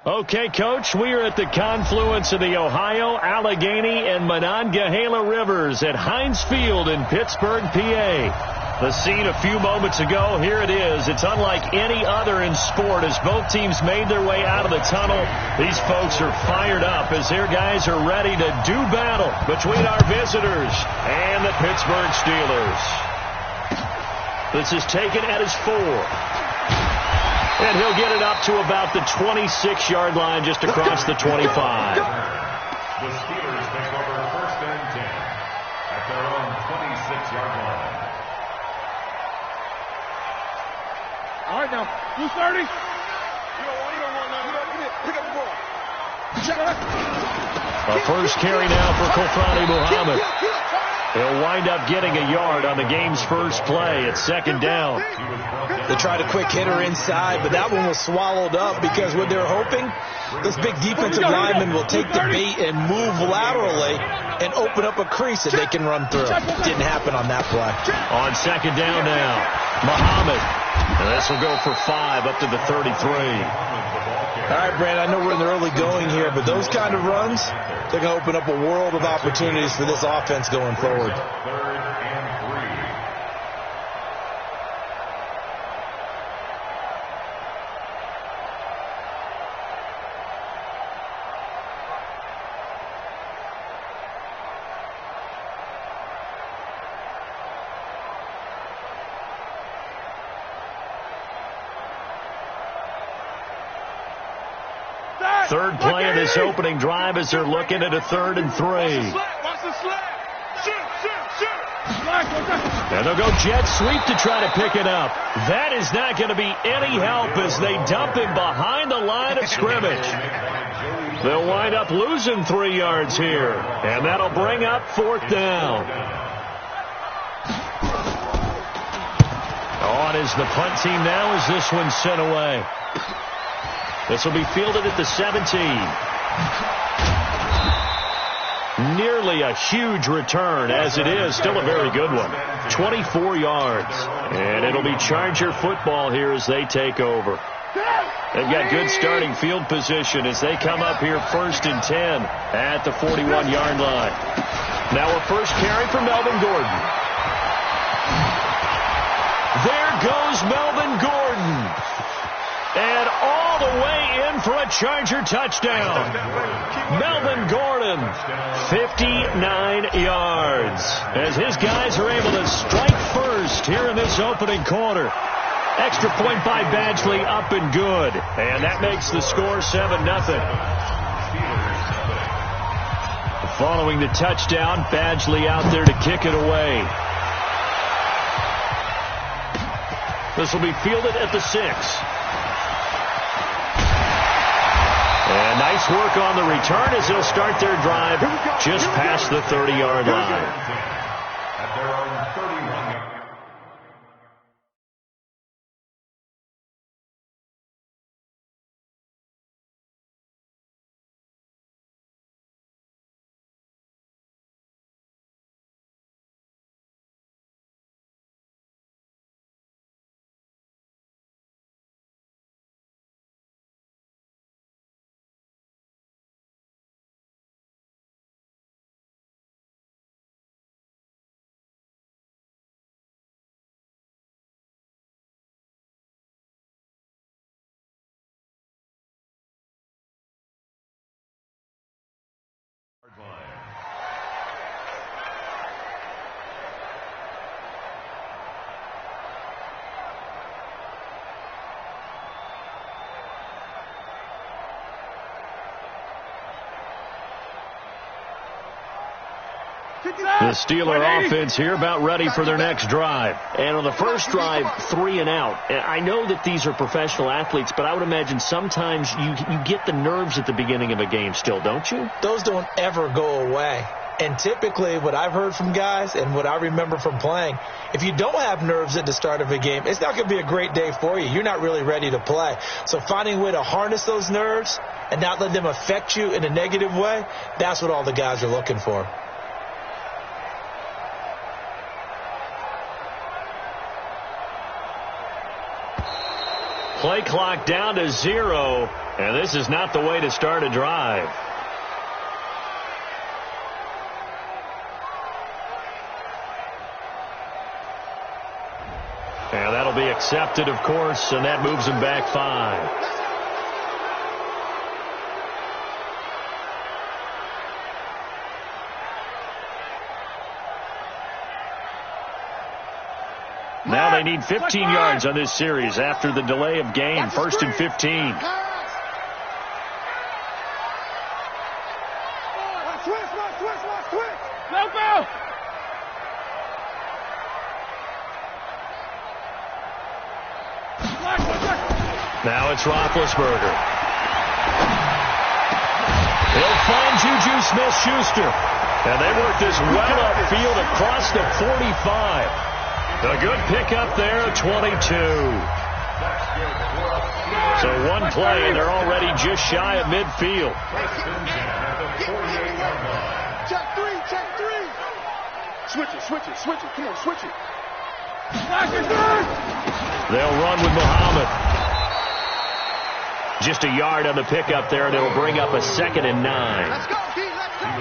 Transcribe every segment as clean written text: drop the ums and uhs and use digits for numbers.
Okay, Coach, we are at the confluence of the Ohio, Allegheny, and Monongahela Rivers at Heinz Field in Pittsburgh, PA. The scene a few moments ago, here it is. It's unlike any other in sport as both teams made their way out of the tunnel. These folks are fired up as their guys are ready to do battle between our visitors and the Pittsburgh Steelers. This is taken at his 4. And he'll get it up to about the 26-yard line just across the 25. The Steelers take over 1st and 10 at their own 26-yard line. All right, now, who's 30? A first carry now for Kofrani Muhammad. He'll wind up getting a yard on the game's first play at 2nd down. They tried a quick hitter inside, but that one was swallowed up because what they're hoping, this big defensive lineman will take the bait and move laterally and open up a crease that they can run through. Didn't happen on that play. On 2nd down now, Muhammad. And this will go for 5 up to the 33. All right, Brandon, I know we're in the early going here, but those kind of runs, they're going to open up a world of opportunities for this offense going forward. 3rd and 3. Third play of this opening drive as they're looking at a 3rd and 3. And they'll go jet sweep to try to pick it up. That is not going to be any help as they dump him behind the line of scrimmage. They'll wind up losing 3 yards here. And that'll bring up 4th down. On is the punt team now as this one's sent away. This will be fielded at the 17. Nearly a huge return, as it is. Still a very good one. 24 yards. And it'll be Charger football here as they take over. They've got good starting field position as they come up here 1st and 10 at the 41-yard line. Now a first carry for Melvin Gordon. There goes Melvin Gordon. And all the way in for a Charger touchdown. Melvin Gordon, 59 yards. As his guys are able to strike first here in this opening quarter. Extra point by Badgley up and good. And that makes the score 7-0. Following the touchdown, Badgley out there to kick it away. This will be fielded at the 6. And nice work on the return as they'll start their drive just past the 30-yard line. At their own 31-yard. The Steeler offense here about ready for their next drive. And on the first drive, 3 and out. And I know that these are professional athletes, but I would imagine sometimes you get the nerves at the beginning of a game still, don't you? Those don't ever go away. And typically what I've heard from guys and what I remember from playing, if you don't have nerves at the start of a game, it's not going to be a great day for you. You're not really ready to play. So finding a way to harness those nerves and not let them affect you in a negative way, that's what all the guys are looking for. Play clock down to 0. And this is not the way to start a drive. And that'll be accepted, of course, and that moves him back 5. Now they need 15 yards on this series after the delay of game. 1st and 15. Now it's Roethlisberger. He'll find Juju Smith-Schuster. And they work this well upfield across the 45. A good pickup there at 22. So one play, and they're already just shy of midfield. Check three. Switch it. Come on, switch it. They'll run with Muhammad. Just a yard on the pickup there, and it'll bring up a 2nd and 9.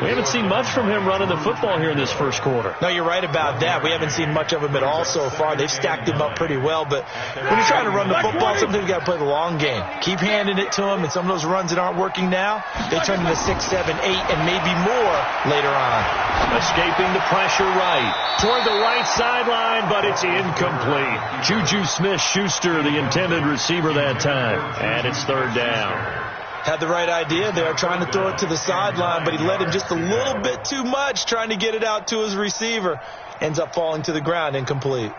We haven't seen much from him running the football here in this first quarter. No, you're right about that. We haven't seen much of him at all so far. They've stacked him up pretty well, but when you're trying to run the football, sometimes you got to play the long game. Keep handing it to him, and some of those runs that aren't working now, they turn into 6, 7, 8, and maybe more later on. Escaping the pressure right. Toward the right sideline, but it's incomplete. Juju Smith-Schuster, the intended receiver that time. And it's 3rd down. Had the right idea there, trying to throw it to the sideline, but he let him just a little bit too much, trying to get it out to his receiver. Ends up falling to the ground, incomplete.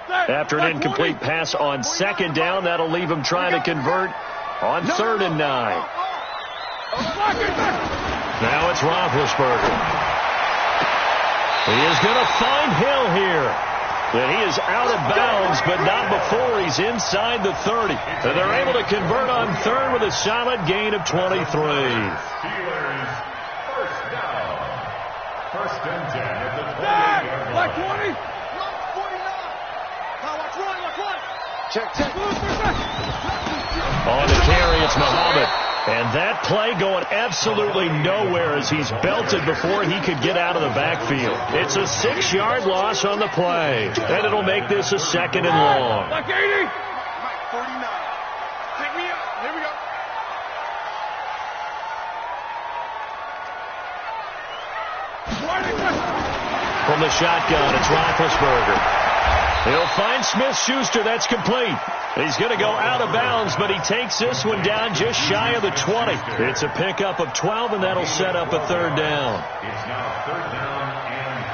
After an incomplete pass on 2nd down, that'll leave him trying to convert on 3rd and 9. Now it's Roethlisberger. He is going to find Hill here. And he is out of bounds, but not before he's inside the 30. And they're able to convert on 3rd with a solid gain of 23. Steelers, 1st down. 1st and 10 at the 28-yard line. 20. 49. Check. On the carry, it's Muhammad. And that play going absolutely nowhere as he's belted before he could get out of the backfield. It's a 6-yard loss on the play. And it'll make this a 2nd and long. Like 80. 49. Take me up. Here we go. From the shotgun, it's Roethlisberger. He'll find Smith-Schuster. That's complete. He's going to go out of bounds, but he takes this one down just shy of the 20. It's a pickup of 12, and that'll set up a 3rd down. It's now 3rd down and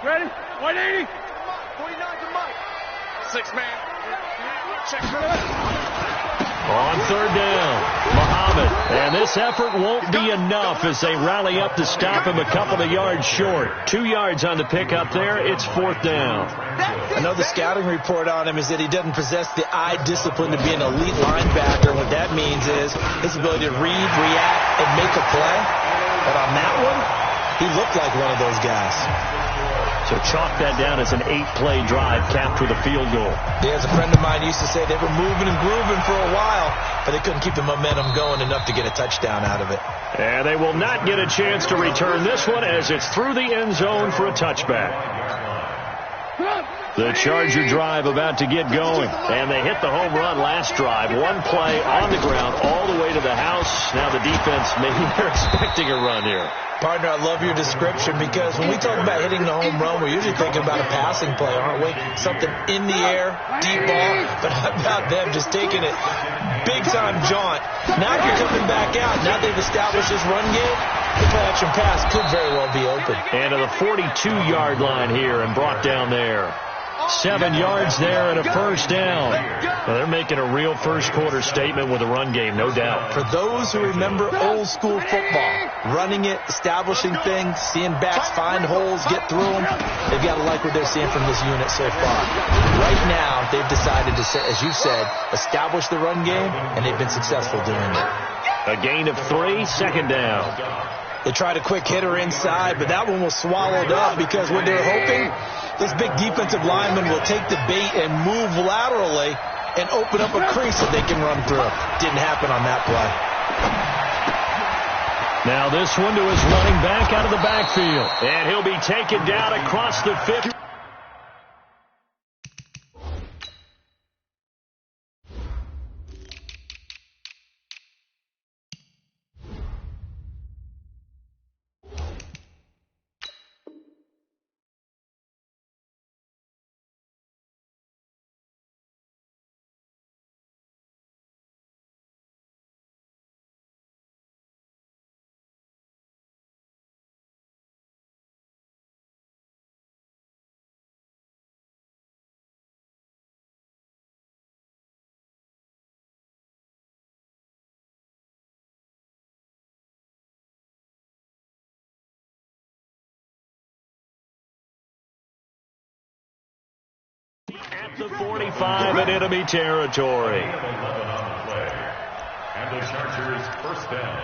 4. Ready? 180. 49 to Mike. 6-man. Check. On 3rd down, Muhammad. And this effort won't be enough as they rally up to stop him a couple of yards short. 2 yards on the pickup there. It's 4th down. Another scouting report on him is that he doesn't possess the eye discipline to be an elite linebacker. What that means is his ability to read, react, and make a play. But on that one, he looked like one of those guys. So chalk that down as an 8-play drive capped with a field goal. Yeah, as a friend of mine used to say, they were moving and grooving for a while, but they couldn't keep the momentum going enough to get a touchdown out of it. And they will not get a chance to return this one as it's through the end zone for a touchback. The Charger drive about to get going. And they hit the home run last drive. One play on the ground all the way to the house. Now the defense, maybe they're expecting a run here. Partner, I love your description because when we talk about hitting the home run, we're usually thinking about a passing play, aren't we? Something in the air, deep ball. But how about them just taking it big-time jaunt? Now you're coming back out. Now they've established this run game. The play-action pass could very well be open. And to the 42-yard line here and brought down there. 7 yards there and a 1st down. Well, they're making a real first-quarter statement with a run game, no doubt. For those who remember old-school football, running it, establishing things, seeing backs find holes, get through them, they've got to like what they're seeing from this unit so far. Right now, they've decided to as you've said, establish the run game, and they've been successful doing it. A gain of 3, second down. They tried a quick hitter inside, but that one was swallowed up because what they're hoping, this big defensive lineman will take the bait and move laterally and open up a crease that they can run through. Didn't happen on that play. Now this one to his running back out of the backfield. And he'll be taken down across the 50. At the 45 in enemy territory. And the Chargers first down.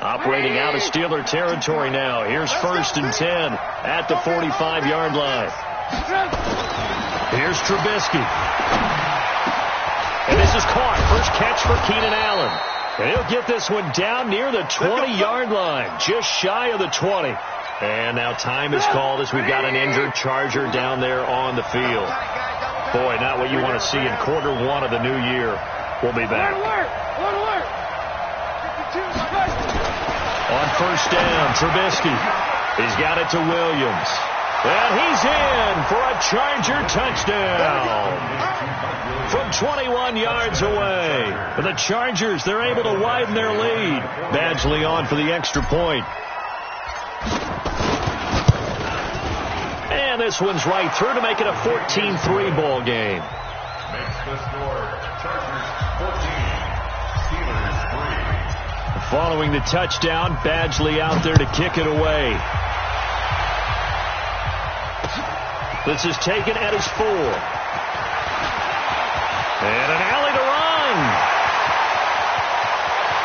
Operating out of Steeler territory now. Here's 1st and 10 at the 45-yard line. Here's Trubisky. And this is caught. First catch for Keenan Allen. And he'll get this one down near the 20-yard line, just shy of the 20. And now time is called as we've got an injured Charger down there on the field. Boy, not what you want to see in quarter 1 of the new year. We'll be back. On 1st down, Trubisky. He's got it to Williams. And he's in for a Charger touchdown. From 21 yards away. For the Chargers, they're able to widen their lead. Badgley on for the extra point. And this one's right through to make it a 14-3 ball game. Makes the score Chargers 14, Steelers 3. Following the touchdown, Badgley out there to kick it away. This is taken at his 4. And an alley to run.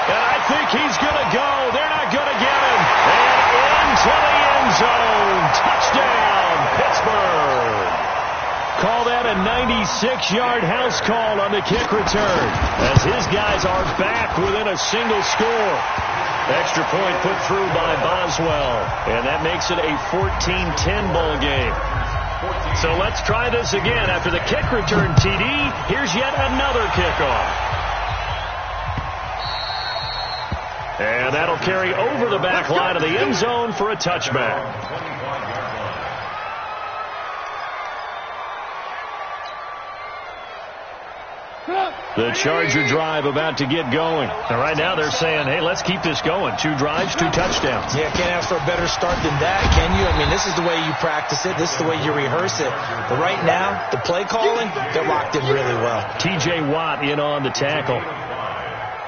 And I think he's going to go. They're not going to get him. And into the end zone. Touchdown, Pittsburgh. Call that a 96-yard house call on the kick return, as his guys are back within a single score. Extra point put through by Boswell, and that makes it a 14-10 ball game. So let's try this again. After the kick return TD, here's yet another kickoff. And that'll carry over the back line of the end zone for a touchback. The Charger drive about to get going. And right now they're saying, hey, let's keep this going. 2 drives, 2 touchdowns. Yeah, can't ask for a better start than that, can you? I mean, this is the way you practice it. This is the way you rehearse it. But right now, the play calling, they're locked in really well. T.J. Watt in on the tackle.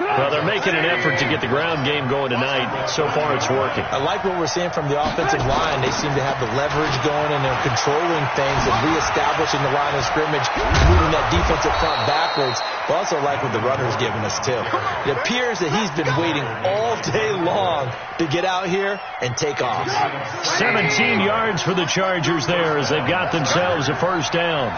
Well, they're making an effort to get the ground game going tonight. So far, it's working. I like what we're seeing from the offensive line. They seem to have the leverage going, and they're controlling things and reestablishing the line of scrimmage, moving that defensive front backwards. But also like what the runner's giving us, too. It appears that he's been waiting all day long to get out here and take off. 17 yards for the Chargers there as they've got themselves a first down.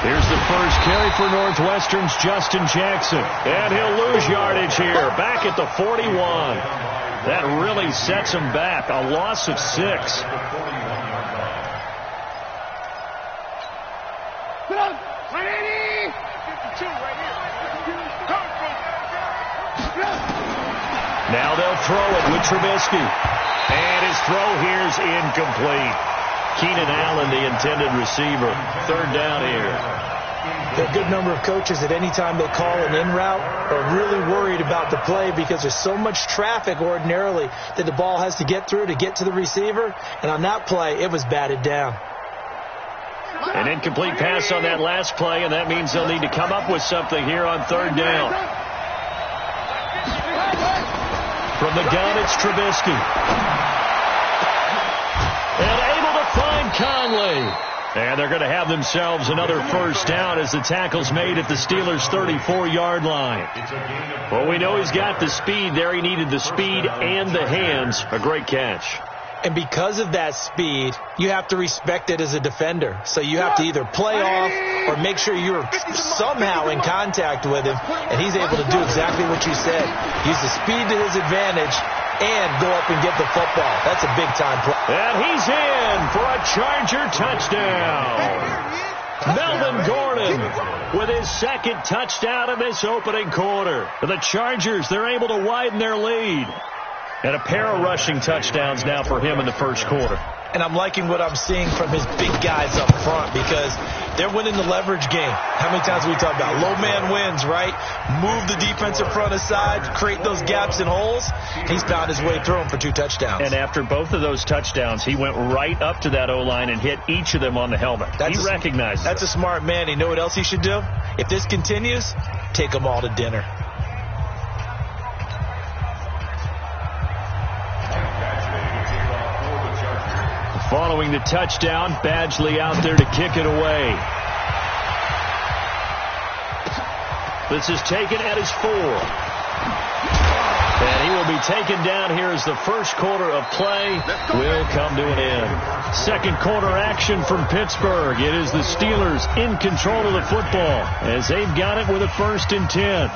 Here's the first carry for Northwestern's Justin Jackson. And he'll lose yardage here, back at the 41. That really sets him back, a loss of 6. Now they'll throw it with Trubisky. And his throw here's incomplete. Keenan Allen, the intended receiver. 3rd down here. There are a good number of coaches at any time they call an in route are really worried about the play because there's so much traffic ordinarily that the ball has to get through to get to the receiver. And on that play, it was batted down. An incomplete pass on that last play, and that means they'll need to come up with something here on 3rd down. From the gun, it's Trubisky. And able Conley. And they're going to have themselves another first down as the tackle's made at the Steelers' 34-yard line. Well, we know he's got the speed there. He needed the speed and the hands. A great catch. And because of that speed, you have to respect it as a defender. So you have to either play off or make sure you're somehow in contact with him. And he's able to do exactly what you said. Use the speed to his advantage and go up and get the football. That's a big-time play. And he's in for a Charger touchdown. Melvin Gordon with his second touchdown in this opening quarter. For the Chargers, they're able to widen their lead. And a pair of rushing touchdowns now for him in the first quarter. And I'm liking what I'm seeing from his big guys up front because they're winning the leverage game. How many times have we talked about low man wins, right? Move the defensive front aside, create those gaps and holes. He's found his way through them for 2 touchdowns. And after both of those touchdowns, he went right up to that O-line and hit each of them on the helmet. He recognized That's a smart man. You know what else he should do? If this continues, take them all to dinner. Following the touchdown, Badgley out there to kick it away. This is taken at his 4. And he will be taken down here as the first quarter of play will come to an end. Second quarter action from Pittsburgh. It is the Steelers in control of the football as they've got it with a 1st and 10.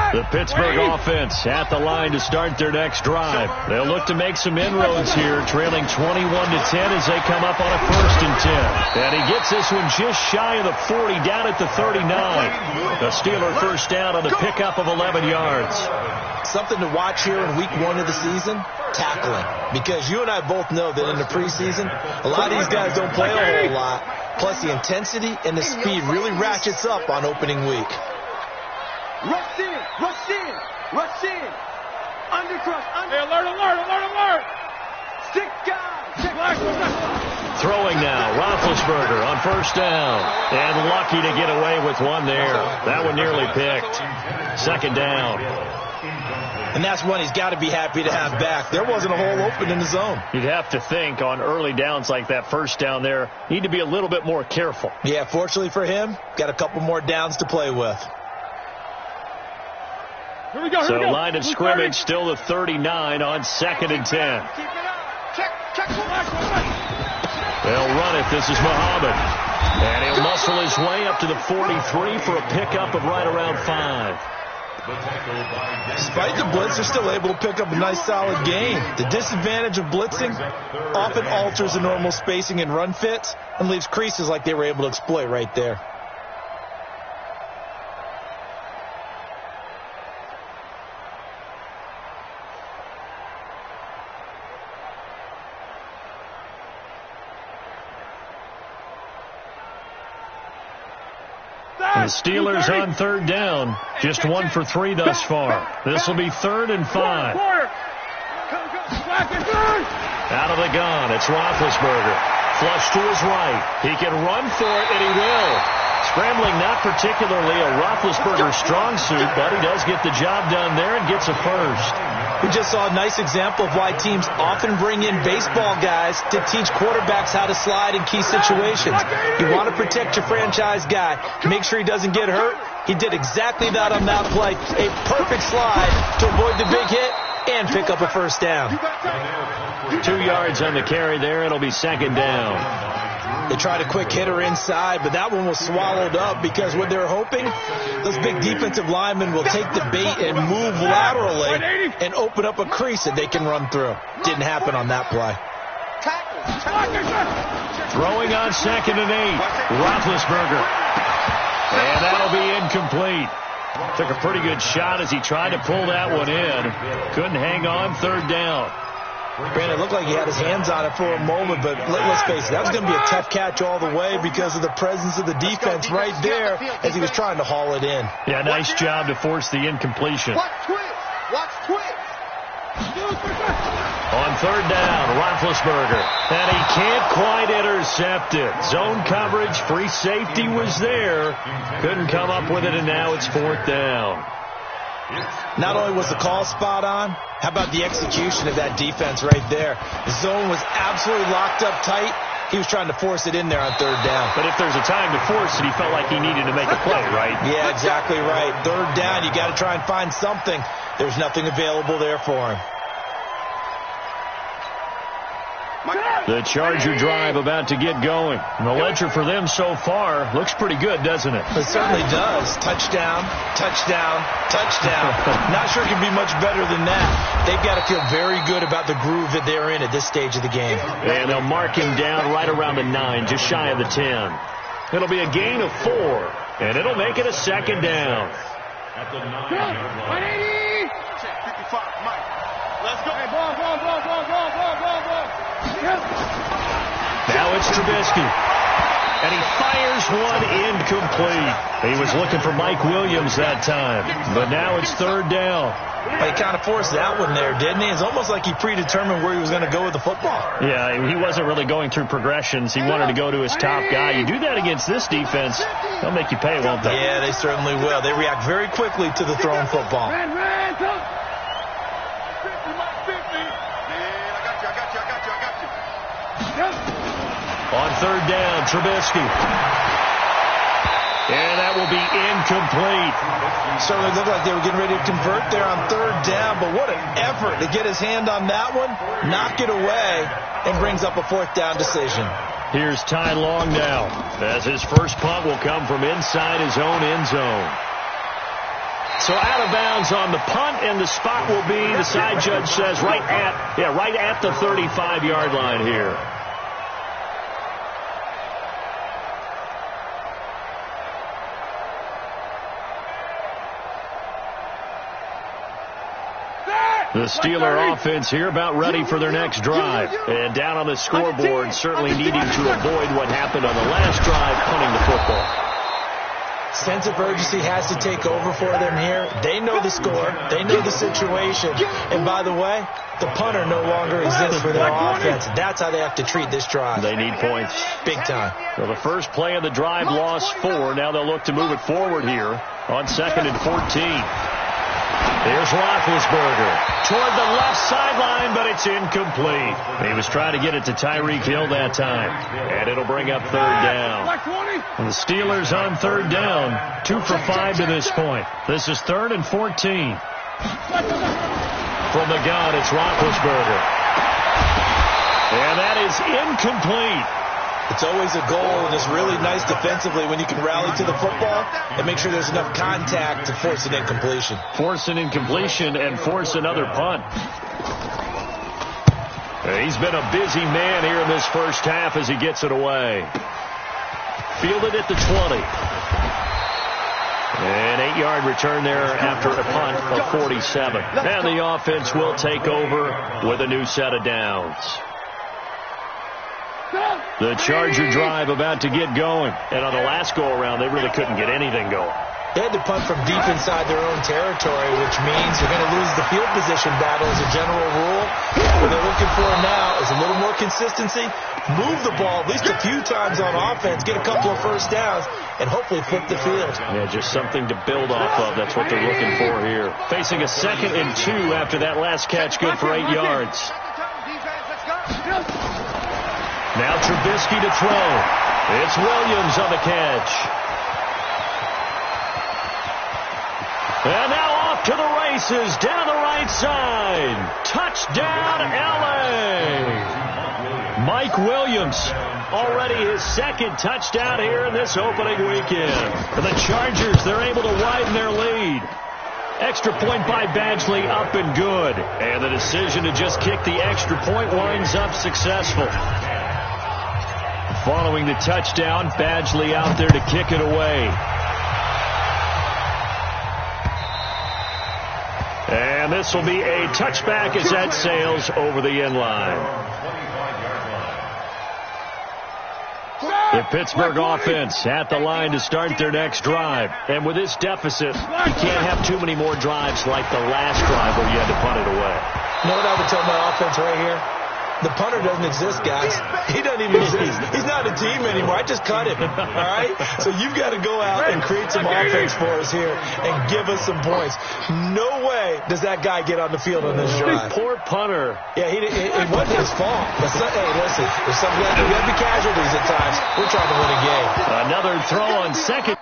The Pittsburgh offense at the line to start their next drive. They'll look to make some inroads here, trailing 21-10 as they come up on a 1st and 10. And he gets this one just shy of the 40, down at the 39. The Steeler first down on a pickup of 11 yards. Something to watch here in week 1 of the season, tackling. Because you and I both know that in the preseason, a lot of these guys don't play a whole lot. Plus the intensity and the speed really ratchets up on opening week. Rush in, rush in, rush in. Undercrush, under. Hey, alert. 6 guys. Throwing now, Roethlisberger on first down. And lucky to get away with one there. That one nearly picked. Second down. And that's one he's got to be happy to have back. There wasn't a hole open in the zone. You'd have to think on early downs like that first down there, need to be a little bit more careful. Yeah, fortunately for him, got a couple more downs to play with. Here we go. So line of scrimmage still the 39 on 2nd and 10. Check. They'll run it. This is Muhammad. And he'll muscle his way up to the 43 for a pickup of right around 5. Despite the blitz, they're still able to pick up a nice solid gain. The disadvantage of blitzing often alters the normal spacing and run fits and leaves creases like they were able to exploit right there. The Steelers on 3rd down. Just 1 for 3 thus far. This will be 3rd and 5. Out of the gun, it's Roethlisberger. Flush to his right. He can run for it, and he will. Scrambling not particularly a Roethlisberger strong suit, but he does get the job done there and gets a first. We just saw a nice example of why teams often bring in baseball guys to teach quarterbacks how to slide in key situations. You want to protect your franchise guy. Make sure he doesn't get hurt. He did exactly that on that play. A perfect slide to avoid the big hit and pick up a first down. 2 yards on the carry there. It'll be 2nd down. They tried a quick hitter inside, but that one was swallowed up because what they're hoping, those big defensive linemen will take the bait and move laterally and open up a crease that they can run through. Didn't happen on that play. Throwing on 2nd and 8. Roethlisberger. And that'll be incomplete. Took a pretty good shot as he tried to pull that one in. Couldn't hang on. 3rd down. Brandon, it looked like he had his hands on it for a moment, but let's face it, that was going to be a tough catch all the way because of the presence of the defense right there as he was trying to haul it in. Yeah, nice job to force the incompletion. Watch twist. On 3rd down, Roethlisberger. And he can't quite intercept it. Zone coverage, free safety was there. Couldn't come up with it, and now it's 4th down. Not only was the call spot on, how about the execution of that defense right there? The zone was absolutely locked up tight. He was trying to force it in there on third down. But if there's a time to force it, he felt like he needed to make a play, right? Yeah, exactly right. Third down, you got to try and find something. There's nothing available there for him. The Charger drive about to get going. The ledger for them so far looks pretty good, doesn't it? It certainly does. Touchdown, touchdown, touchdown. Not sure it can be much better than that. They've got to feel very good about the groove that they're in at this stage of the game. And they'll mark him down right around the 9, just shy of the 10. It'll be a gain of 4, and it'll make it a second down. At the 9-yard line. Check 55, Mike. Let's go. Hey, ball. Now it's Trubisky. And he fires one incomplete. He was looking for Mike Williams that time. But now it's third down. He kind of forced that one there, didn't he? It's almost like he predetermined where he was going to go with the football. Yeah, he wasn't really going through progressions. He wanted to go to his top guy. You do that against this defense, they'll make you pay, won't they? Yeah, they certainly will. They react very quickly to the thrown football. On third down, Trubisky. And that will be incomplete. Certainly looked like they were getting ready to convert there on third down, but what an effort to get his hand on that one, knock it away, and brings up a fourth down decision. Here's Ty Long now, as his first punt will come from inside his own end zone. So out of bounds on the punt, and the spot will be, the side judge says, right at the 35-yard line here. The Steeler offense here about ready for their next drive. And down on the scoreboard, certainly needing to avoid what happened on the last drive, punting the football. Sense of urgency has to take over for them here. They know the score. They know the situation. And by the way, the punter no longer exists for their offense. That's how they have to treat this drive. They need points. Big time. So the first play of the drive lost 4. Now they'll look to move it forward here on 2nd and 14. There's Roethlisberger toward the left sideline, but it's incomplete. He was trying to get it to Tyreek Hill that time, and it'll bring up third down. And the Steelers on third down, 2 for 5 to this point. This is 3rd and 14. From the gun, it's Roethlisberger. And that is incomplete. It's always a goal, and it's really nice defensively when you can rally to the football and make sure there's enough contact to force an incompletion. Force an incompletion and force another punt. He's been a busy man here in this first half as he gets it away. Fielded at the 20. An 8-yard return there after a punt of 47. And the offense will take over with a new set of downs. The Charger drive about to get going. And on the last go-around, they really couldn't get anything going. They had to punt from deep inside their own territory, which means you're going to lose the field position battle as a general rule. What they're looking for now is a little more consistency, move the ball at least a few times on offense, get a couple of first downs, and hopefully flip the field. Yeah, just something to build off of. That's what they're looking for here. Facing a 2nd and 2 after that last catch, good for 8 yards. Now Trubisky to throw. It's Williams on the catch. And now off to the races, down the right side. Touchdown, L.A. Mike Williams, already his 2nd touchdown here in this opening weekend. For the Chargers, they're able to widen their lead. Extra point by Badgley, up and good. And the decision to just kick the extra point winds up successful. Following the touchdown, Badgley out there to kick it away. And this will be a touchback as that sails over the end line. The Pittsburgh offense at the line to start their next drive. And with this deficit, you can't have too many more drives like the last drive where you had to punt it away. You know what I would tell my offense right here? The punter doesn't exist, guys. He doesn't even exist. He's not a team anymore. I just cut him, all right? So you've got to go out and create some offense for us here and give us some points. No way does that guy get on the field on this drive. Poor punter. Yeah, it wasn't his fault. But hey, listen, there's some heavy casualties at times. We're trying to win a game. Another throw on second.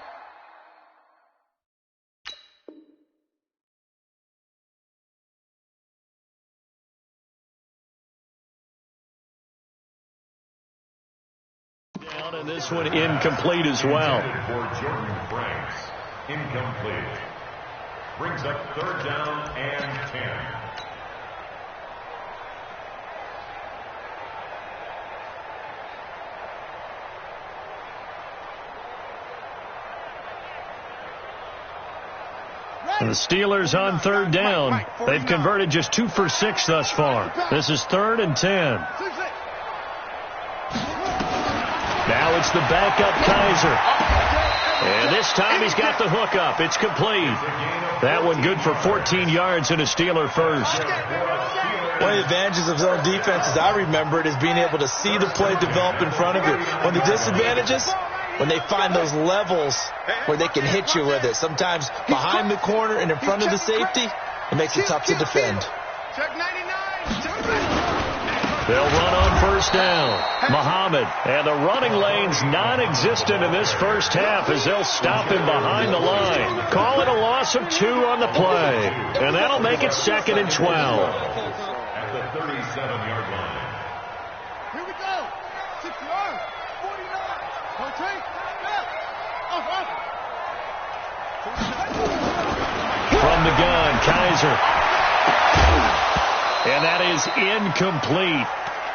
Down, and this one incomplete as well. For Jordan Franks, incomplete. Brings up third down and 10. And the Steelers on third down. They've converted just 2 for 6 thus far. This is 3rd and 10. Now it's the backup Kaiser. And this time he's got the hook up. It's complete. That one good for 14 yards and a Steeler first. One of the advantages of zone defense, as I remember it, is being able to see the play develop in front of you. One of the disadvantages, when they find those levels where they can hit you with it. Sometimes behind the corner and in front of the safety, it makes it tough to defend. They'll run on first down. Muhammad, and the running lane's non-existent in this first half as they'll stop him behind the line. Call it a loss of 2 on the play, and that'll make it 2nd and 12. At the 37-yard line. Here we go. 6 yards. 49. Rotate. From the gun, Kaiser. And that is incomplete.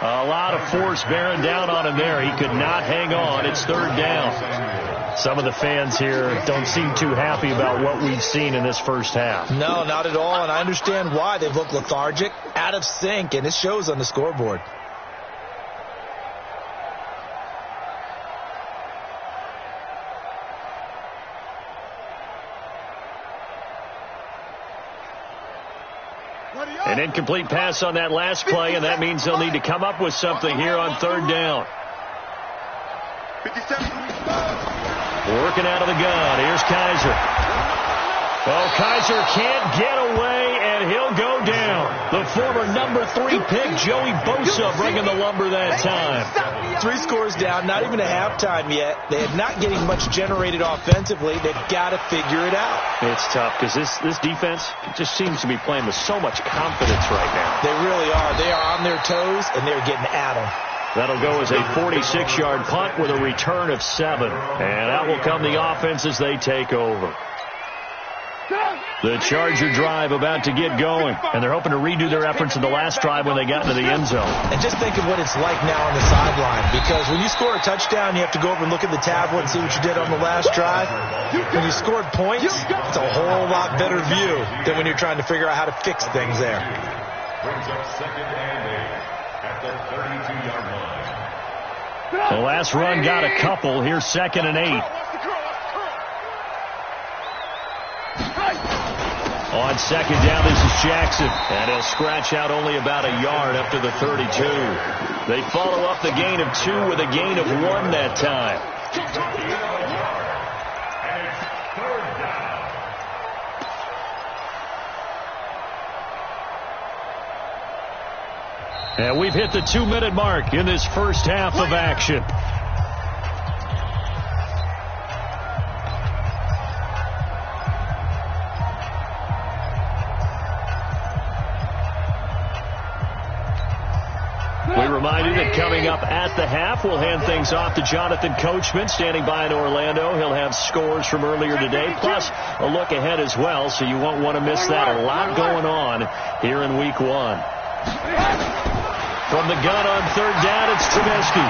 A lot of force bearing down on him there. He could not hang on. It's 3rd down. Some of the fans here don't seem too happy about what we've seen in this first half. No, not at all, and I understand why. They've looked lethargic, out of sync, and it shows on the scoreboard. An incomplete pass on that last play, and that means they'll need to come up with something here on 3rd down. 57. Working out of the gun. Here's Kaiser. Well, Kaiser can't get away, and he'll go down. The former number 3 pick, Joey Bosa, bringing the lumber that time. 3 scores down, not even a halftime yet. They're not getting much generated offensively. They've got to figure it out. It's tough because this defense just seems to be playing with so much confidence right now. They really are. They are on their toes, and they're getting at them. That'll go as a 46-yard punt with a return of 7. And out will come the offense as they take over. The Charger drive about to get going, and they're hoping to redo their efforts in the last drive when they got into the end zone. And just think of what it's like now on the sideline, because when you score a touchdown, you have to go over and look at the tablet and see what you did on the last drive. When you scored points, it's a whole lot better view than when you're trying to figure out how to fix things there. Brings up 2nd and 8 at the 32-yard line. The last run got a couple. Here's 2nd and 8. On 2nd down, this is Jackson. And he'll scratch out only about a yard up to the 32. They follow up the gain of 2 with a gain of 1 that time. And it's 3rd down. And we've hit the 2-minute mark in this first half of action. We remind you that coming up at the half, we'll hand things off to Jonathan Coachman, standing by in Orlando. He'll have scores from earlier today, plus a look ahead as well, so you won't want to miss that. A lot going on here in Week 1. From the gun on 3rd down, it's Trubisky.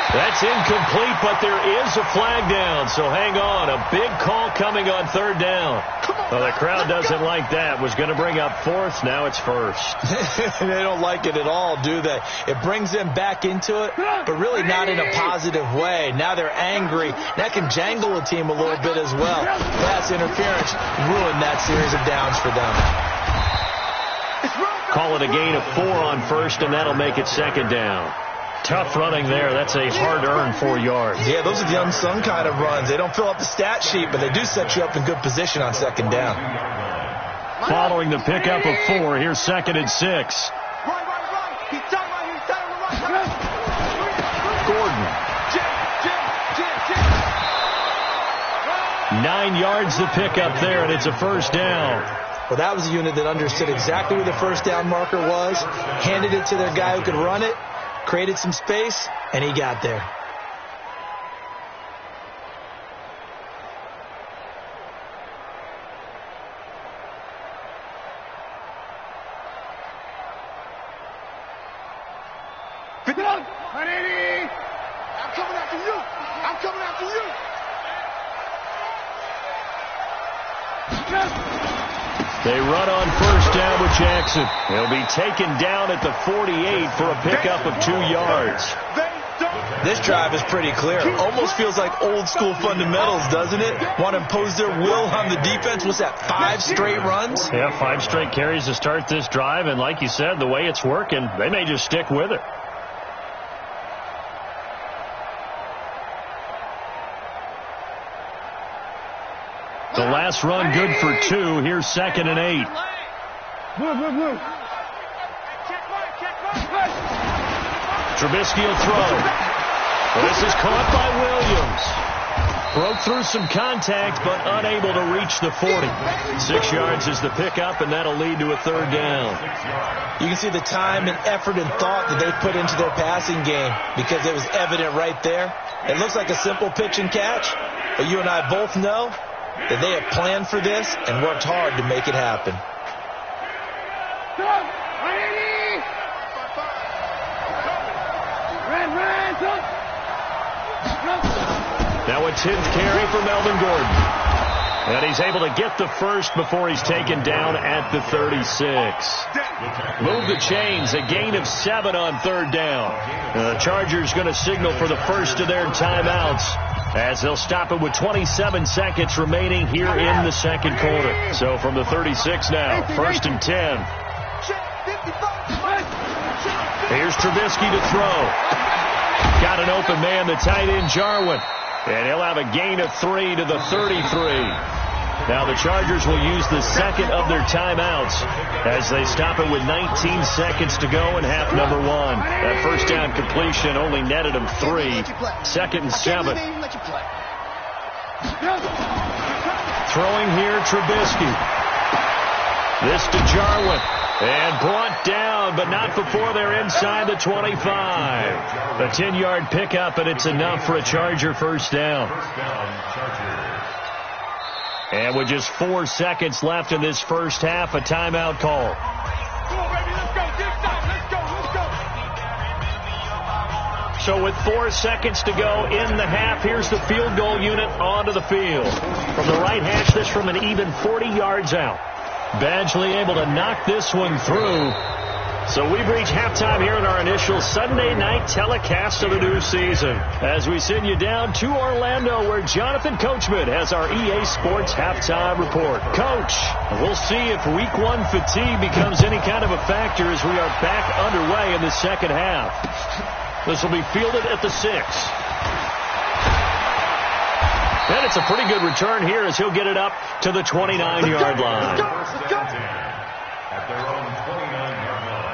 That's incomplete, but there is a flag down, so hang on. A big call coming on 3rd down. Well, the crowd doesn't like that. Was going to bring up 4th, now it's 1st. They don't like it at all, do they? It brings them back into it, but really not in a positive way. Now they're angry. That can jangle a team a little bit as well. Pass interference ruined that series of downs for them. It's wrong. Call it a gain of 4 on first, and that'll make it second down. Tough running there. That's a hard-earned 4 yards. Yeah, those are the unsung kind of runs. They don't fill up the stat sheet, but they do set you up in good position on second down. Following the pickup of 4, here's second and 6. Gordon. 9 yards to pick up there, and it's a first down. Well, that was a unit that understood exactly where the first down marker was, handed it to their guy who could run it, created some space, and he got there. I'm coming after you. I'm coming after you. They run on first down with Jackson. He'll be taken down at the 48 for a pickup of 2 yards. This drive is pretty clear. Almost feels like old school fundamentals, doesn't it? Want to impose their will on the defense. What's that, 5 straight runs? Yeah, 5 straight carries to start this drive. And like you said, the way it's working, they may just stick with it. The last run good for 2. Here's second and 8. Trubisky will throw. This is caught by Williams. Broke through some contact, but unable to reach the 40. 6 yards is the pickup, and that'll lead to a third down. You can see the time and effort and thought that they put into their passing game because it was evident right there. It looks like a simple pitch and catch, but you and I both know that they have planned for this and worked hard to make it happen. Now a 10th carry for Melvin Gordon. And he's able to get the first before he's taken down at the 36. Move the chains, a gain of 7 on third down. The Chargers going to signal for the first of their timeouts, as they'll stop it with 27 seconds remaining here in the second quarter. So from the 36 now, first and 10. Here's Trubisky to throw. Got an open man, the tight end Jarwin. And he'll have a gain of 3 to the 33. Now the Chargers will use the second of their timeouts as they stop it with 19 seconds to go in half number 1. That first down completion only netted them 3. Second and 7. Throwing here, Trubisky. This to Jarwin. And brought down, but not before they're inside the 25. A 10-yard pickup, and it's enough for a Charger first down. And with just 4 seconds left in this first half, a timeout call. So with 4 seconds to go in the half, here's the field goal unit onto the field. From the right hash, this from an even 40 yards out. Badgley able to knock this one through. So we've reached halftime here in our initial Sunday night telecast of the new season, as we send you down to Orlando, where Jonathan Coachman has our EA Sports halftime report. Coach, we'll see if week 1 fatigue becomes any kind of a factor as we are back underway in the second half. This will be fielded at the 6. And it's a pretty good return here as he'll get it up to the 29-yard line. At their own 29-yard line.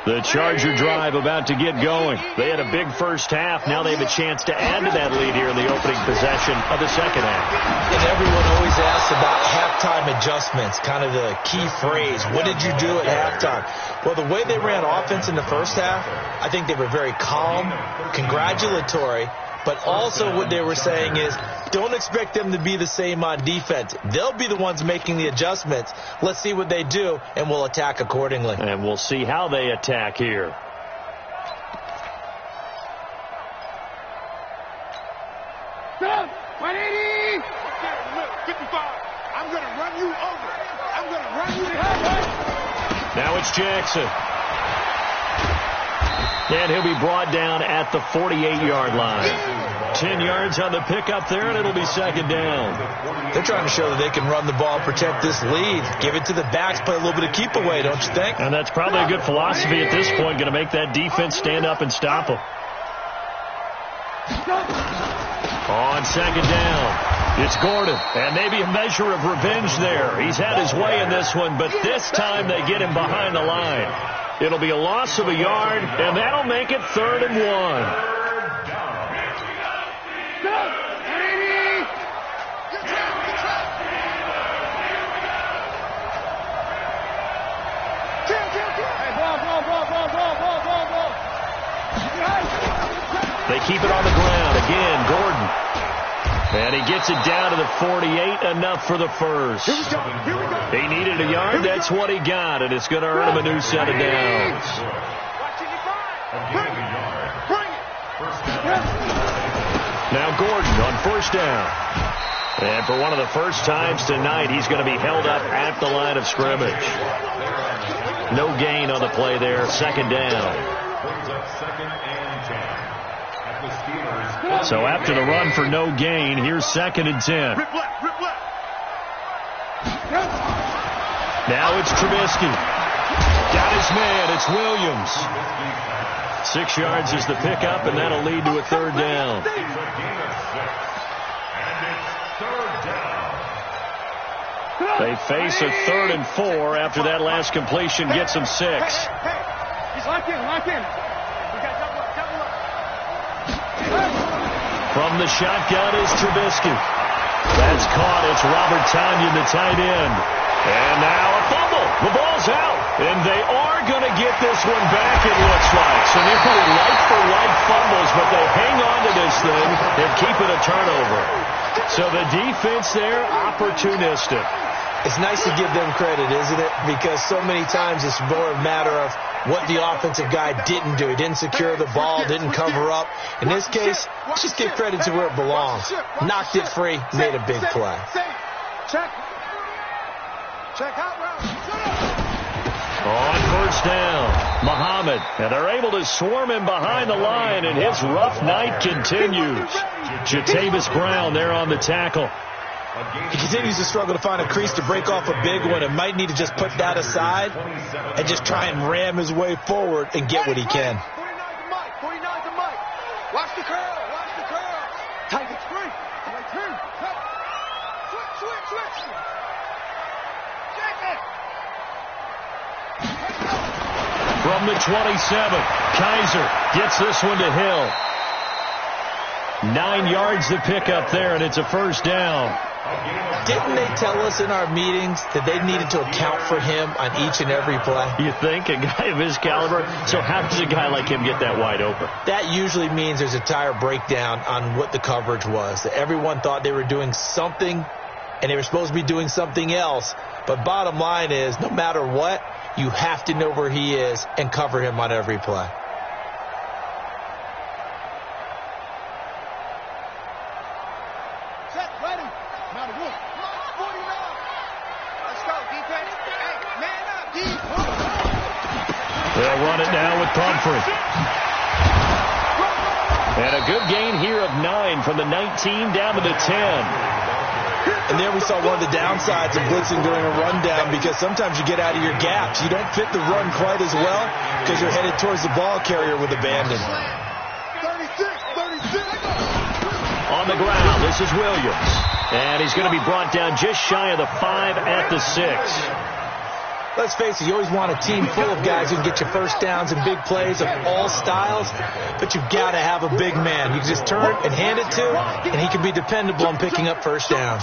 The Charger drive about to get going. They had a big first half. Now they have a chance to add to that lead here in the opening possession of the second half. And everyone always asks about halftime adjustments, kind of the key phrase. What did you do at halftime? Well, the way they ran offense in the first half, I think they were very calm, congratulatory, but also what they were saying is, don't expect them to be the same on defense. They'll be the ones making the adjustments. Let's see what they do, and we'll attack accordingly. And we'll see how they attack here. Look, 180. 55. I'm going to run you over. I'm going to run you over. Now it's Jackson. And he'll be brought down at the 48-yard line. 10 yards on the pickup there, and it'll be second down. They're trying to show that they can run the ball, protect this lead, give it to the backs, play a little bit of keep away, don't you think? And that's probably a good philosophy at this point, going to make that defense stand up and stop them. On second down, it's Gordon, and maybe a measure of revenge there. He's had his way in this one, but this time they get him behind the line. It'll be a loss of a yard, and that'll make it 3rd and 1. They keep it on the ground. Again, Gordon. And he gets it down to the 48, enough for the first. He needed a yard. That's what he got, and it's going to earn him a new set of downs. Now Gordon on first down. And for one of the first times tonight, he's going to be held up at the line of scrimmage. No gain on the play there. Second down. So after the run for no gain, here's 2nd and 10. Now it's Trubisky. Got his man. It's Williams. 6 yards is the pickup, and that'll lead to a 3rd down. They face a 3rd and 4 after that last completion gets them 6. He's locked in, locked in. We got double up. From the shotgun is Trubisky. That's caught. It's Robert Tonyan, the tight end. And now a fumble. The ball's out. And they are going to get this one back, it looks like. So they're really like-for-like fumbles, but they hang on to this thing and keep it a turnover. So the defense there, opportunistic. It's nice to give them credit, isn't it? Because so many times it's more a matter of what the offensive guy didn't do. He didn't secure the ball, didn't cover up. In this case, let's just give credit to where it belongs. Knocked it free, made a big play. Check out round. On first down, Muhammad. And they're able to swarm him behind the line, and his rough night continues. Jatavis Brown there on the tackle. He continues to struggle to find a crease to break off a big one and might need to just put that aside and just try and ram his way forward and get what he can. 49 to Mike. Watch the curl. Tight, it's free. Like two. Switch. From the 27, Kaiser gets this one to Hill. 9 yards to pick up there, and it's a first down. Didn't they tell us in our meetings that they needed to account for him on each and every play? You think? A guy of his caliber? So how does a guy like him get that wide open? That usually means there's a tire breakdown on what the coverage was. Everyone thought they were doing something, and they were supposed to be doing something else. But bottom line is, no matter what, you have to know where he is and cover him on every play. They'll run it now with Pumphrey. And a good gain here of 9 from the 19 down to the 10. And there we saw one of the downsides of blitzing during a rundown, because sometimes you get out of your gaps. You don't fit the run quite as well because you're headed towards the ball carrier with abandon. 36. On the ground, this is Williams. And he's going to be brought down just shy of the 5 at the 6. Let's face it, you always want a team full of guys who can get you first downs and big plays of all styles, but you've got to have a big man. You can just turn and hand it to, and he can be dependable on picking up first downs.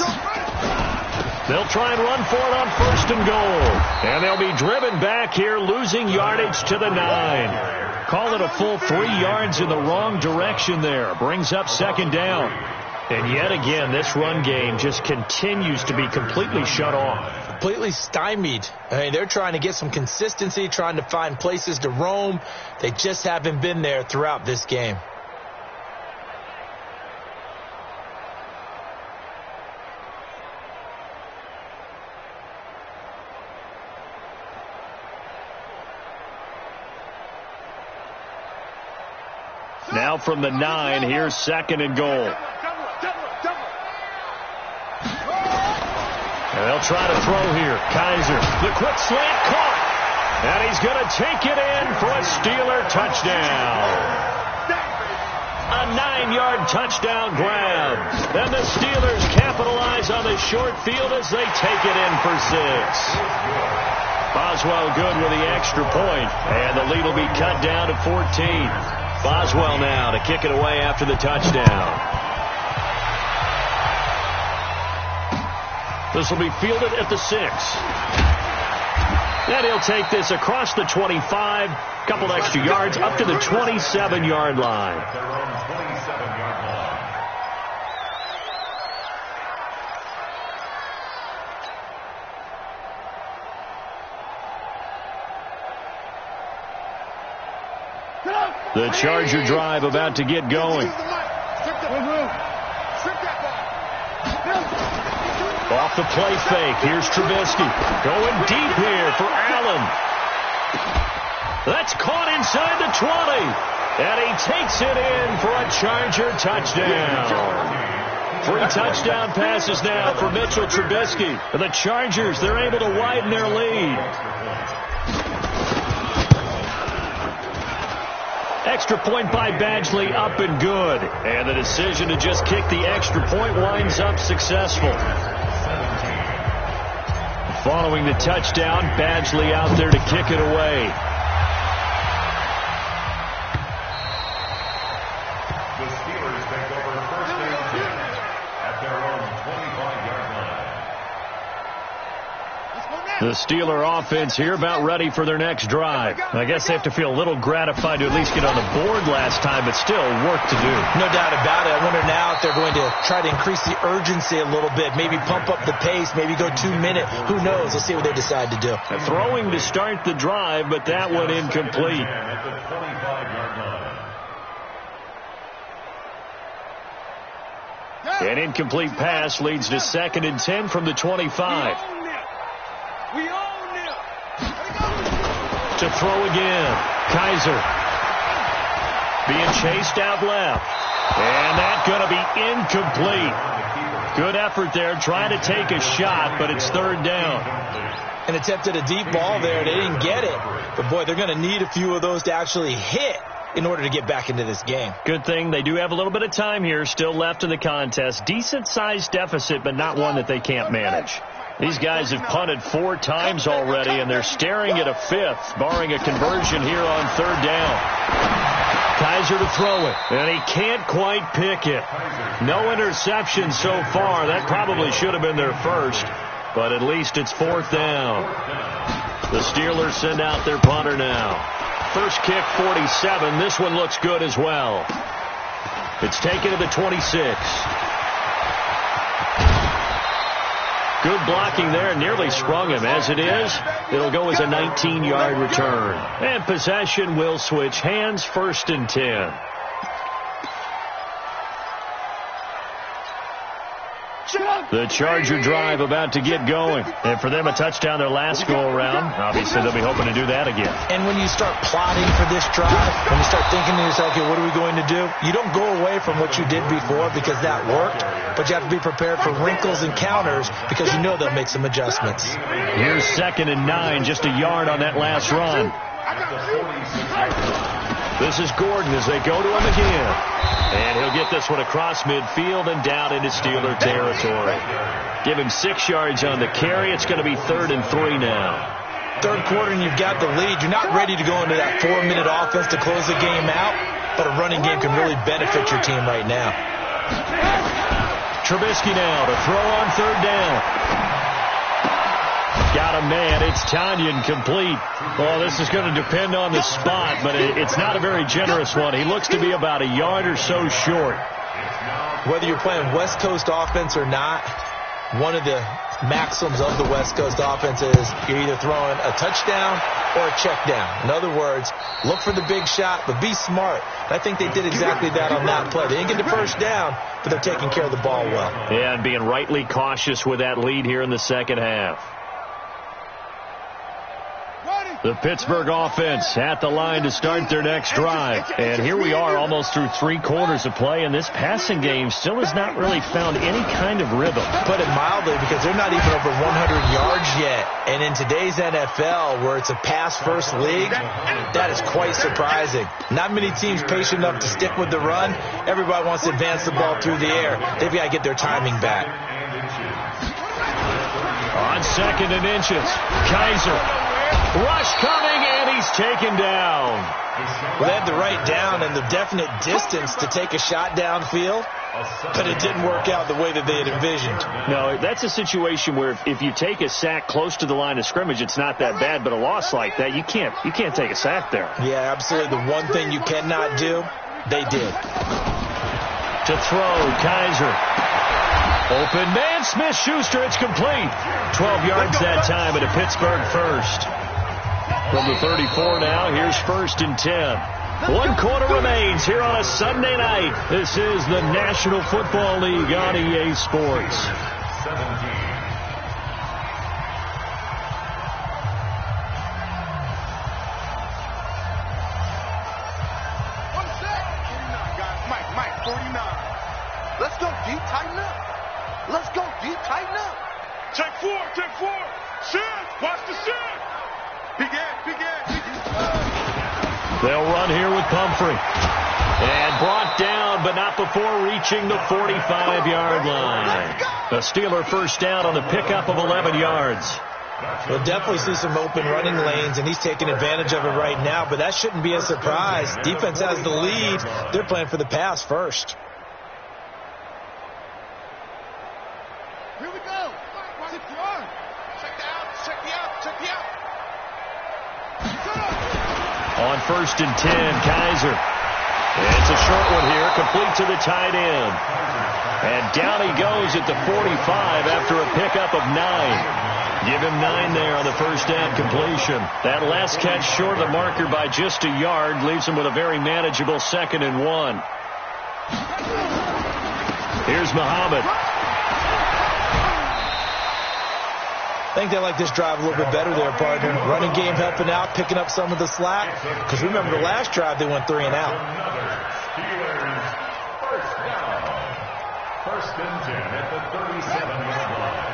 They'll try and run for it on first and goal. And they'll be driven back here, losing yardage to the 9. Call it a full 3 yards in the wrong direction there. Brings up second down. And yet again, this run game just continues to be completely shut off. Completely stymied. I mean, they're trying to get some consistency, trying to find places to roam. They just haven't been there throughout this game. Now from the 9, here's 2nd and goal. And they'll try to throw here. Kaiser, the quick slant caught. And he's going to take it in for a Steeler touchdown. A 9-yard touchdown grab. And the Steelers capitalize on the short field as they take it in for 6. Boswell good with the extra point. And the lead will be cut down to 14. Boswell now to kick it away after the touchdown. This will be fielded at the 6. And he'll take this across the 25, couple extra yards, up to the 27-yard line. The Charger drive about to get going. Off the play fake. Here's Trubisky. Going deep here for Allen. That's caught inside the 20. And he takes it in for a Charger touchdown. 3 touchdown passes now for Mitchell Trubisky. And the Chargers, they're able to widen their lead. Extra point by Badgley up and good. And the decision to just kick the extra point winds up successful. Following the touchdown, Badgley out there to kick it away. The Steelers take over 1st and 10 at their own 25-yard line. The Steeler offense here about ready for their next drive. I guess they have to feel a little gratified to at least get on the board last time, but still work to do. No doubt about it. I wonder now if they're going to try to increase the urgency a little bit, maybe pump up the pace, maybe go 2-minute. Who knows? Let's see what they decide to do. Throwing to start the drive, but that one incomplete. At the 25-yard line. An incomplete pass leads to 2nd and 10 from the 25. To throw again. Kaiser. Being chased out left. And that's going to be incomplete. Good effort there, trying to take a shot, but it's 3rd down. And attempted a deep ball there. They didn't get it. But, boy, they're going to need a few of those to actually hit in order to get back into this game. Good thing they do have a little bit of time here still left in the contest. Decent-sized deficit, but not one that they can't manage. These guys have punted 4 times already, and they're staring at a 5th, barring a conversion here on 3rd down. Kaiser to throw it, and he can't quite pick it. No interception so far. That probably should have been their first, but at least it's 4th down. The Steelers send out their punter now. First kick, 47. This one looks good as well. It's taken to the 26. Good blocking there, nearly sprung him. As it is, it'll go as a 19-yard return. And possession will switch hands, 1st and 10. The Charger drive about to get going. And for them, a touchdown their last go-around. Obviously, they'll be hoping to do that again. And when you start plotting for this drive, when you start thinking to yourself, okay, what are we going to do? You don't go away from what you did before because that worked, but you have to be prepared for wrinkles and counters because you know they'll make some adjustments. Here's 2nd and 9, just a yard on that last run. This is Gordon as they go to him again. And he'll get this one across midfield and down into Steeler territory. Give him 6 yards on the carry. It's going to be 3rd and 3 now. 3rd quarter and you've got the lead. You're not ready to go into that 4-minute offense to close the game out, but a running game can really benefit your team right now. Trubisky now to throw on 3rd down. Got a man. It's Tanyan complete. Well, this is going to depend on the spot, but it's not a very generous one. He looks to be about a yard or so short. Whether you're playing West Coast offense or not, one of the maxims of the West Coast offense is you're either throwing a touchdown or a check down. In other words, look for the big shot, but be smart. I think they did exactly that on that play. They didn't get the first down, but they're taking care of the ball well. And being rightly cautious with that lead here in the second half. The Pittsburgh offense at the line to start their next drive. And here we are almost through 3 quarters of play, and this passing game still has not really found any kind of rhythm. Put it mildly, because they're not even over 100 yards yet. And in today's NFL, where it's a pass-first league, that is quite surprising. Not many teams patient enough to stick with the run. Everybody wants to advance the ball through the air. They've got to get their timing back. On 2nd and inches, Kaiser. Rush coming, and he's taken down. Well, they had the right down and the definite distance to take a shot downfield, but it didn't work out the way that they had envisioned. No, that's a situation where if you take a sack close to the line of scrimmage, it's not that bad, but a loss like that, you can't take a sack there. Yeah, absolutely. The one thing you cannot do, they did. To throw, Kaiser. Open man, Smith-Schuster, it's complete. 12 yards that time, and a Pittsburgh first. From the 34 now, here's 1st and 10. 1 quarter remains here on a Sunday night. This is the National Football League on EA Sports. 17. Mike, 49. Let's go deep, tighten up. Let's go deep, tighten up. Check 4. Shit, watch the shit. Big Ed. They'll run here with Pumphrey. And brought down, but not before reaching the 45-yard line. The Steeler first down on the pickup of 11 yards. We'll definitely see some open running lanes, and he's taking advantage of it right now, but that shouldn't be a surprise. Defense has the lead. They're playing for the pass first. Here we go. Check the out. On 1st and 10, Kaiser. It's a short one here, complete to the tight end. And down he goes at the 45 after a pickup of 9. Give him 9 there on the first down completion. That last catch short of the marker by just a yard leaves him with a very manageable 2nd and 1. Here's Muhammad. I think they like this drive a little bit better there, partner. Running game helping out, picking up some of the slack. Because remember, the last drive they went 3 and out. Steelers first down. 1st and 10 at the 37-yard line.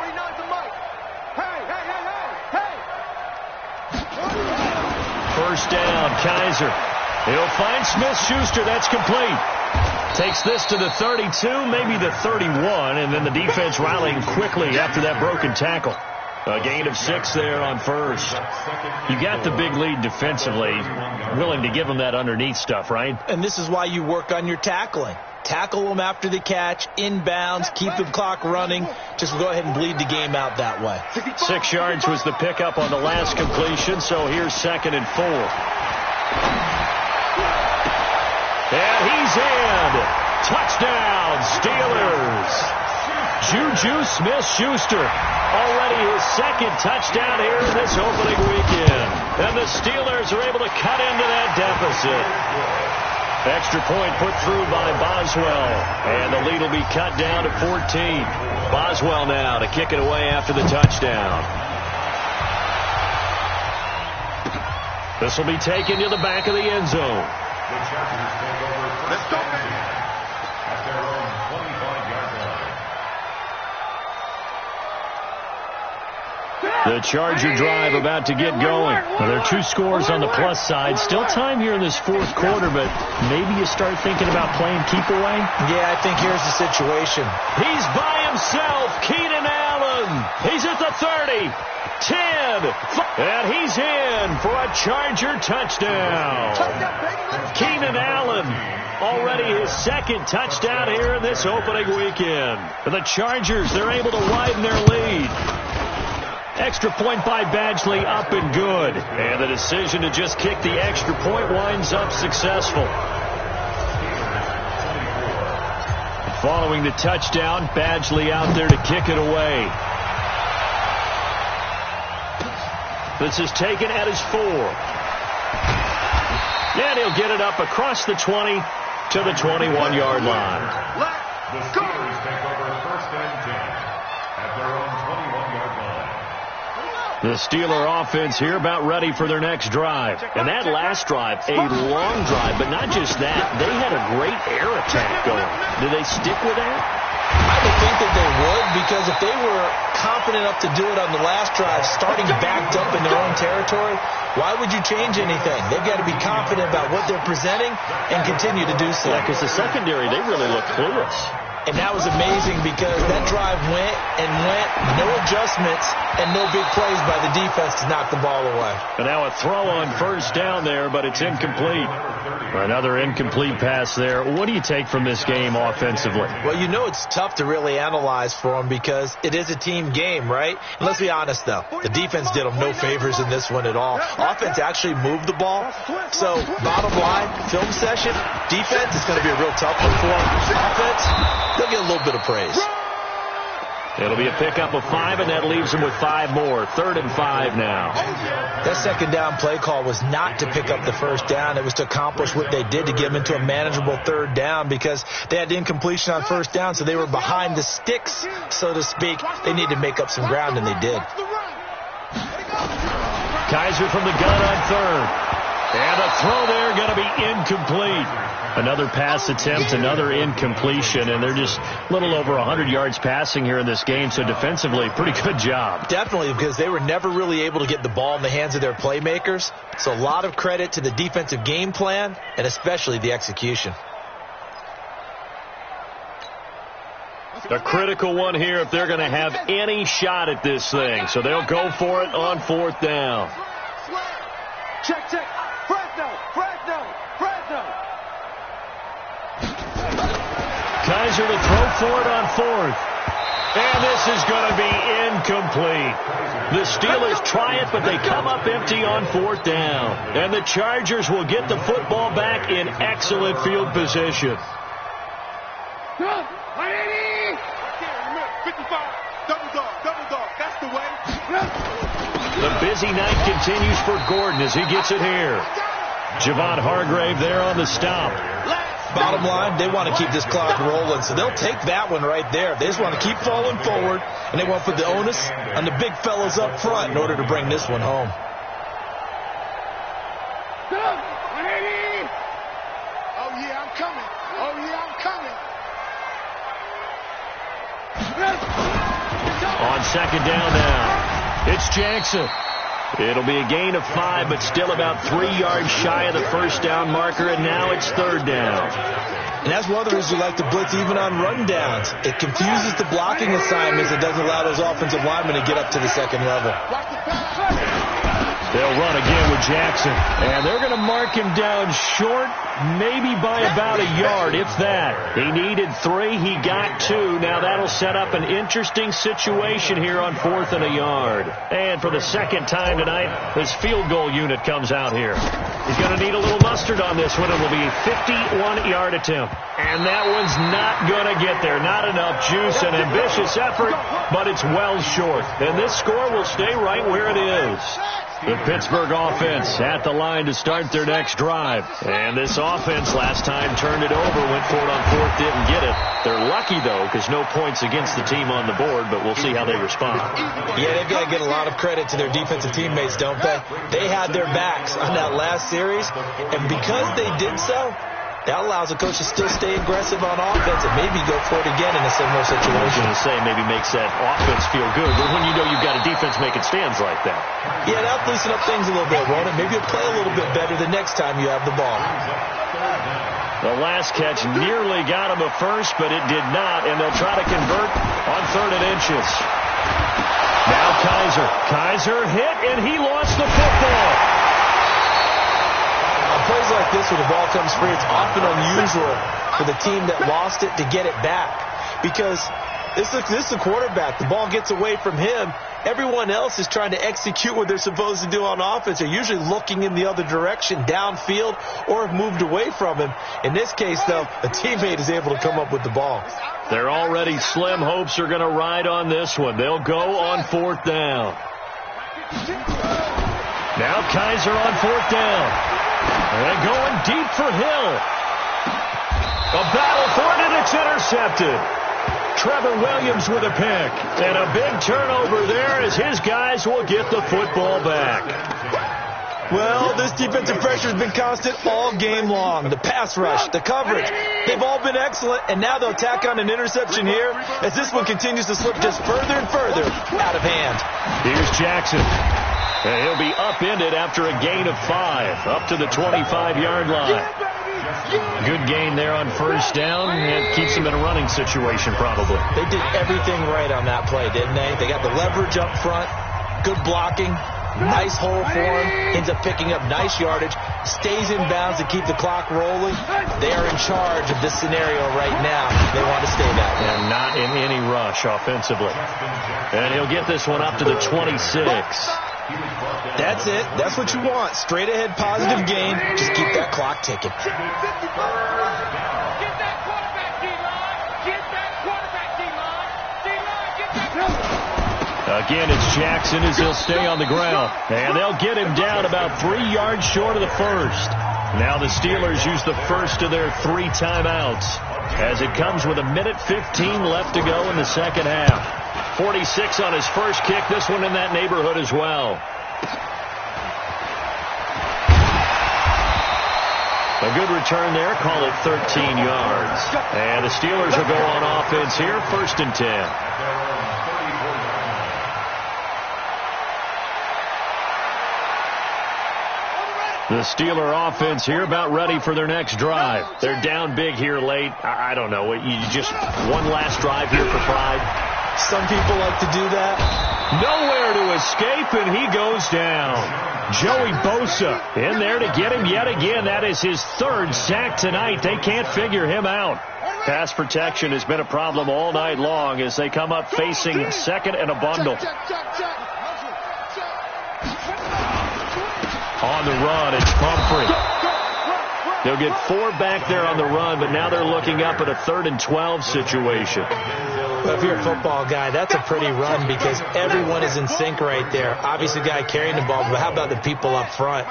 49 to Mike. Hey. First down, Kaiser. He'll find Smith-Schuster. That's complete. Takes this to the 32, maybe the 31, and then the defense rallying quickly after that broken tackle. A gain of 6 there on first. You got the big lead defensively, willing to give them that underneath stuff, right? And this is why you work on your tackling. Tackle them after the catch, inbounds, keep the clock running. Just go ahead and bleed the game out that way. 6 yards was the pickup on the last completion, so here's 2nd and 4. And he's in. Touchdown, Steelers. Juju Smith-Schuster. Already his 2nd touchdown here in this opening weekend. And the Steelers are able to cut into that deficit. Extra point put through by Boswell. And the lead will be cut down to 14. Boswell now to kick it away after the touchdown. This will be taken to the back of the end zone. The Chargers take over first and 10 at their own 25-yard line. The Charger drive about to get going. Well, there are 2 scores on the plus side. Still time here in this 4th quarter, but maybe you start thinking about playing keep away? Yeah, I think here's the situation. He's by himself, Keenan Allen. He's at the 30, 10, and he's in for a Charger touchdown. Keenan Allen, already his 2nd touchdown here in this opening weekend. For the Chargers, they're able to widen their lead. Extra point by Badgley, up and good. And the decision to just kick the extra point winds up successful. Following the touchdown, Badgley out there to kick it away. This is taken at his 4. And he'll get it up across the 20 to the 21-yard line. The Steelers take over first and 10 at their own 21-yard line. The Steeler offense here about ready for their next drive. And that last drive, a long drive, but not just that. They had a great air attack going. Do they stick with that? I would think that they would, because if they were confident enough to do it on the last drive, starting backed up in their own territory, why would you change anything? They've got to be confident about what they're presenting and continue to do so. Yeah, because the secondary, they really look clueless. And that was amazing because that drive went and went, no adjustments and no big plays by the defense to knock the ball away. And now a throw on first down there, but it's incomplete. Another incomplete pass there. What do you take from this game offensively? Well, you know it's tough to really analyze for them because it is a team game, right? And let's be honest, though. The defense did them no favors in this one at all. Offense actually moved the ball. So, bottom line, film session, defense is going to be a real tough one for them. Offense, they'll get a little bit of praise. It'll be a pickup of 5, and that leaves them with 5 more. 3rd and 5 now. That second down play call was not to pick up the first down. It was to accomplish what they did, to get them into a manageable 3rd down, because they had the incompletion on first down, so they were behind the sticks, so to speak. They needed to make up some ground, and they did. Kizer from the gun on 3rd. And a throw there going to be incomplete. Another pass attempt, another incompletion, and they're just a little over 100 yards passing here in this game, so defensively, pretty good job. Definitely, because they were never really able to get the ball in the hands of their playmakers, so a lot of credit to the defensive game plan and especially the execution. A critical one here if they're going to have any shot at this thing, so they'll go for it on 4th down. Check. Fresno. Kizer to throw for it on 4th. And this is going to be incomplete. The Steelers try it, but they come up empty on 4th down. And the Chargers will get the football back in excellent field position. 55. Double dog. That's the way. The busy night continues for Gordon as he gets it here. Javon Hargrave there on the stop. Bottom line, they want to keep this clock rolling, so they'll take that one right there. They just want to keep falling forward, and they want to put the onus on the big fellas up front in order to bring this one home. Oh, yeah, I'm coming. On 2nd down now, it's Jackson. It'll be a gain of 5, but still about 3 yards shy of the first down marker, and now it's 3rd down. And that's one of the reasons we like to blitz even on run downs. It confuses the blocking assignments. It doesn't allow those offensive linemen to get up to the second level. They'll run again with Jackson, and they're going to mark him down short, maybe by about a yard, if that. He needed 3. He got 2. Now that'll set up an interesting situation here on 4th and a yard. And for the second time tonight, his field goal unit comes out here. He's going to need a little mustard on this one. It will be a 51-yard attempt. And that one's not going to get there. Not enough juice, an ambitious effort, but it's well short. And this score will stay right where it is. The Pittsburgh offense at the line to start their next drive. And this offense last time turned it over, went for it on 4th, didn't get it. They're lucky, though, because no points against the team on the board, but we'll see how they respond. Yeah, they've got to get a lot of credit to their defensive teammates, don't they? They had their backs on that last series, and because they did so, that allows the coach to still stay aggressive on offense and maybe go for it again in a similar situation. I was going to say maybe makes that offense feel good, but when you know you've got a defense making stands like that. Yeah, that'll loosen up things a little bit, won't it? Maybe you'll play a little bit better the next time you have the ball. The last catch nearly got him a first, but it did not, and they'll try to convert on 3rd and inches. Now Kizer hit, and he lost the football. Plays like this when the ball comes free, it's often unusual for the team that lost it to get it back, because this is the quarterback. The ball gets away from him. Everyone else is trying to execute what they're supposed to do on offense. They're usually looking in the other direction, downfield, or have moved away from him. In this case, though, a teammate is able to come up with the ball. Their already slim hopes are going to ride on this one. They'll go on 4th down. Now Kizer on 4th down. And going deep for Hill. A battle for it, and it's intercepted. Trevor Williams with a pick. And a big turnover there as his guys will get the football back. Well, this defensive pressure has been constant all game long. The pass rush, the coverage, they've all been excellent, and now they'll tack on an interception here as this one continues to slip just further and further out of hand. Here's Jackson. And he'll be upended after a gain of 5, up to the 25-yard line. Good gain there on first down. It keeps them in a running situation probably. They did everything right on that play, didn't they? They got the leverage up front, good blocking. Nice hole for him, ends up picking up nice yardage, stays in bounds to keep the clock rolling. They are in charge of this scenario right now. They want to stay that way. And not in any rush offensively. And he'll get this one up to the 26. That's it. That's what you want. Straight ahead positive gain. Just keep that clock ticking. Again, it's Jackson as he'll stay on the ground. And they'll get him down about 3 yards short of the first. Now the Steelers use the first of their 3 timeouts as it comes with 1:15 left to go in the second half. 46 on his first kick. This one in that neighborhood as well. A good return there. Call it 13 yards. And the Steelers will go on offense here. 1st and 10. The Steeler offense here about ready for their next drive. They're down big here late. I don't know. You just one last drive here for pride. Some people like to do that. Nowhere to escape, and he goes down. Joey Bosa in there to get him yet again. That is his 3rd sack tonight. They can't figure him out. Pass protection has been a problem all night long as they come up facing second and a bundle. On the run, it's Pumphrey. They'll get 4 back there on the run, but now they're looking up at a 3rd and 12 situation. Well, if you're a football guy, that's a pretty run because everyone is in sync right there. Obviously, the guy carrying the ball, but how about the people up front?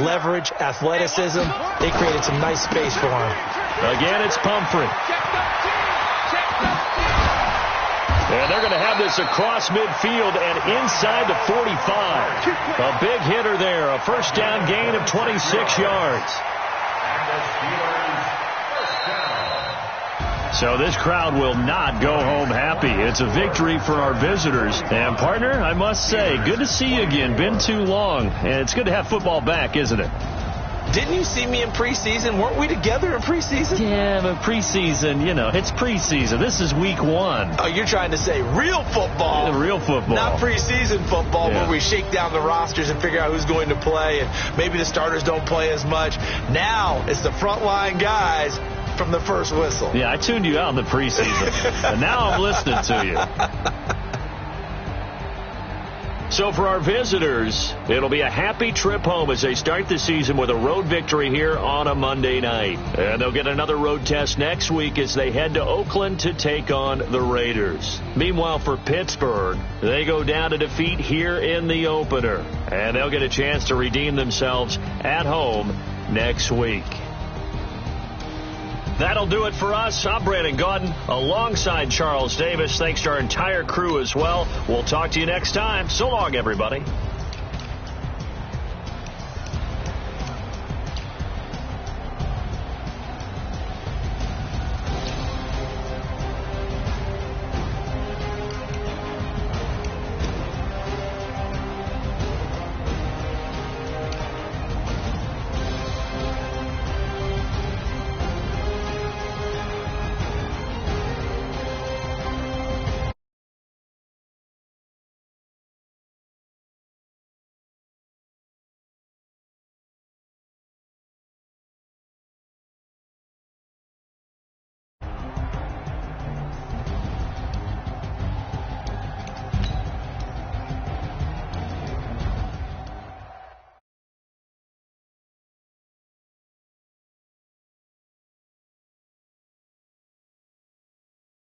Leverage, athleticism, they created some nice space for him. Again, it's Pumphrey. And they're going to have this across midfield and inside the 45. A big hitter there. A first down gain of 26 yards. So this crowd will not go home happy. It's a victory for our visitors. And, partner, I must say, good to see you again. Been too long. And it's good to have football back, isn't it? Didn't you see me in preseason? Weren't we together in preseason? Yeah, but preseason, it's preseason. This is week 1. Oh, you're trying to say real football. Real football. Not preseason football where we shake down the rosters and figure out who's going to play, and maybe the starters don't play as much. Now it's the frontline guys from the first whistle. Yeah, I tuned you out in the preseason, and now I'm listening to you. So for our visitors, it'll be a happy trip home as they start the season with a road victory here on a Monday night. And they'll get another road test next week as they head to Oakland to take on the Raiders. Meanwhile, for Pittsburgh, they go down to defeat here in the opener. And they'll get a chance to redeem themselves at home next week. That'll do it for us. I'm Brandon Gaudin alongside Charles Davis. Thanks to our entire crew as well. We'll talk to you next time. So long, everybody.